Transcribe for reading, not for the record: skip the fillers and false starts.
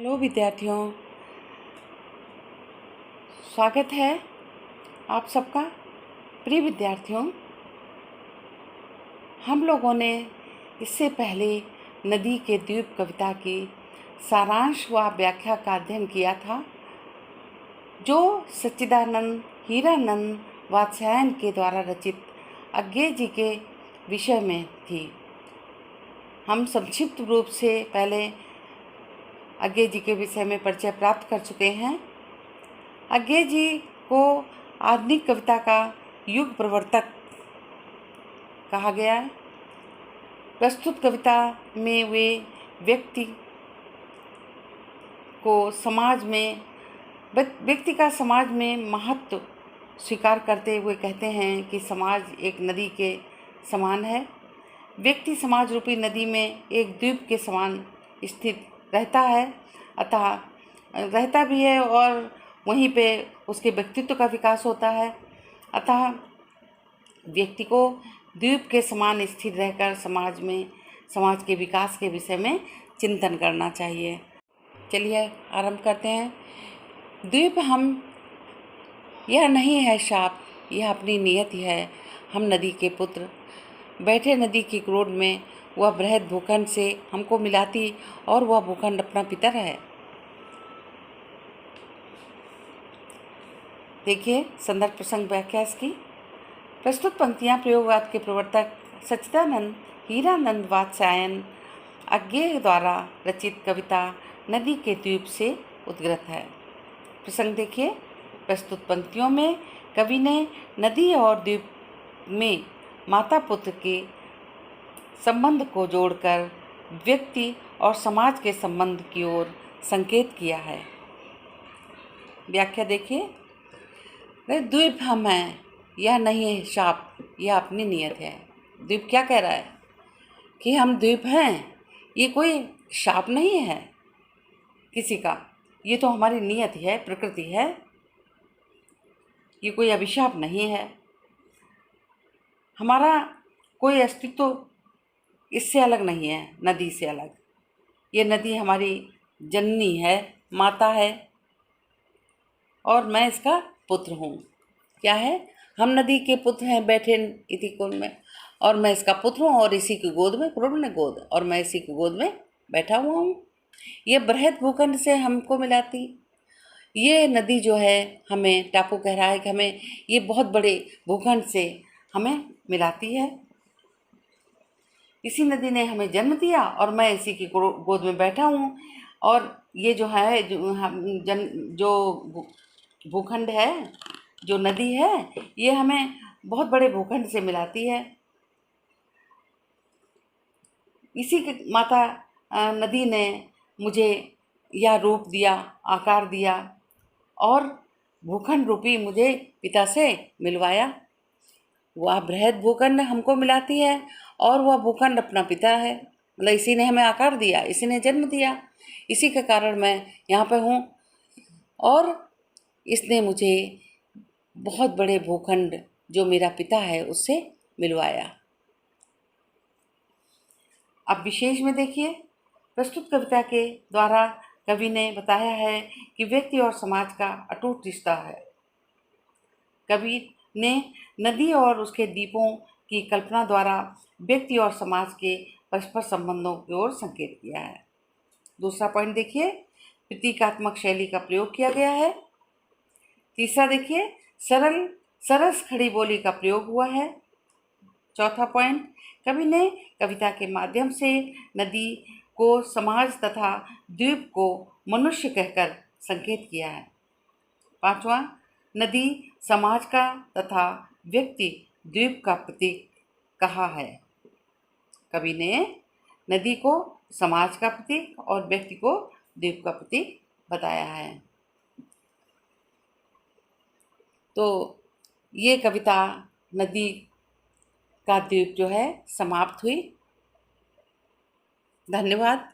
Hello विद्यार्थियों, स्वागत है आप सबका। प्रिय विद्यार्थियों, हम लोगों ने इससे पहले नदी के द्वीप कविता की सारांश व व्याख्या का अध्ययन किया था, जो सच्चिदानंद हीरानंद वात्स्यायन के द्वारा रचित अज्ञेय जी के विषय में थी। हम संक्षिप्त रूप से पहले अज्ञेय जी के विषय में परिचय प्राप्त कर चुके हैं। अज्ञेय जी को आधुनिक कविता का युग प्रवर्तक कहा गया है। प्रस्तुत कविता में वे व्यक्ति का समाज में महत्व स्वीकार करते हुए कहते हैं कि समाज एक नदी के समान है। व्यक्ति समाज रूपी नदी में एक द्वीप के समान स्थित रहता है, अतः रहता भी है और वहीं पे उसके व्यक्तित्व का विकास होता है। अतः व्यक्ति को द्वीप के समान स्थिर रहकर समाज के विकास के विषय में चिंतन करना चाहिए। चलिए आरंभ करते हैं। द्वीप यह नहीं है शाप, यह अपनी नियति है। हम नदी के पुत्र, बैठे नदी की क्रोध में, वह बृहद भूखंड से हमको मिलाती और वह भूखंड अपना पितर है। देखिए संदर्भ प्रसंग व्याख्या इसकी। प्रस्तुत पंक्तियाँ प्रयोगवाद के प्रवर्तक सच्चिदानंद हीरानंद वात्स्यायन अज्ञेय द्वारा रचित कविता नदी के द्वीप से उद्गत है। प्रसंग देखिए। प्रस्तुत पंक्तियों में कवि ने नदी और द्वीप में माता पुत्र के संबंध को जोड़कर व्यक्ति और समाज के संबंध की ओर संकेत किया है। व्याख्या देखिए। द्वीप हम हैं, यह नहीं है शाप, यह अपनी नियत है। द्वीप क्या कह रहा है कि हम द्वीप हैं, ये कोई शाप नहीं है किसी का, ये तो हमारी नियत है, प्रकृति है, ये कोई अभिशाप नहीं है। हमारा कोई अस्तित्व इससे अलग नहीं है, नदी से अलग। ये नदी हमारी जननी है, माता है और मैं इसका पुत्र हूँ। क्या है? हम नदी के पुत्र हैं, बैठे इसी कुंड में, और मैं इसका पुत्र हूँ और इसी की गोद में, क्रोध ने गोद, और मैं इसी की गोद में बैठा हुआ हूँ। ये बृहद भूखंड से हमको मिलाती। ये नदी जो है हमें, टापू कह रहा है कि हमें ये बहुत बड़े भूखंड से हमें मिलाती है। इसी नदी ने हमें जन्म दिया और मैं इसी की गोद में बैठा हूँ। और ये जो है जो भूखंड है, जो नदी है, ये हमें बहुत बड़े भूखंड से मिलाती है। इसी के माता नदी ने मुझे यह रूप दिया, आकार दिया और भूखंड रूपी मुझे पिता से मिलवाया। वह बृहद भूखंड हमको मिलाती है और वह भूखंड अपना पिता है। मतलब इसी ने हमें आकार दिया, इसी ने जन्म दिया, इसी के कारण मैं यहाँ पे हूँ और इसने मुझे बहुत बड़े भूखंड जो मेरा पिता है उससे मिलवाया। अब विशेष में देखिए। प्रस्तुत कविता के द्वारा कवि ने बताया है कि व्यक्ति और समाज का अटूट रिश्ता है। कवि ने नदी और उसके द्वीपों की कल्पना द्वारा व्यक्ति और समाज के परस्पर संबंधों की ओर संकेत किया है। दूसरा पॉइंट देखिए, प्रतीकात्मक शैली का प्रयोग किया गया है। तीसरा देखिए, सरस खड़ी बोली का प्रयोग हुआ है। चौथा पॉइंट, कवि ने कविता के माध्यम से नदी को समाज तथा द्वीप को मनुष्य कहकर संकेत किया है। पांचवा, नदी समाज का तथा व्यक्ति द्वीप का प्रतीक कहा है। कवि ने नदी को समाज का प्रतीक और व्यक्ति को द्वीप का प्रतीक बताया है। तो ये कविता नदी का द्वीप जो है समाप्त हुई। धन्यवाद।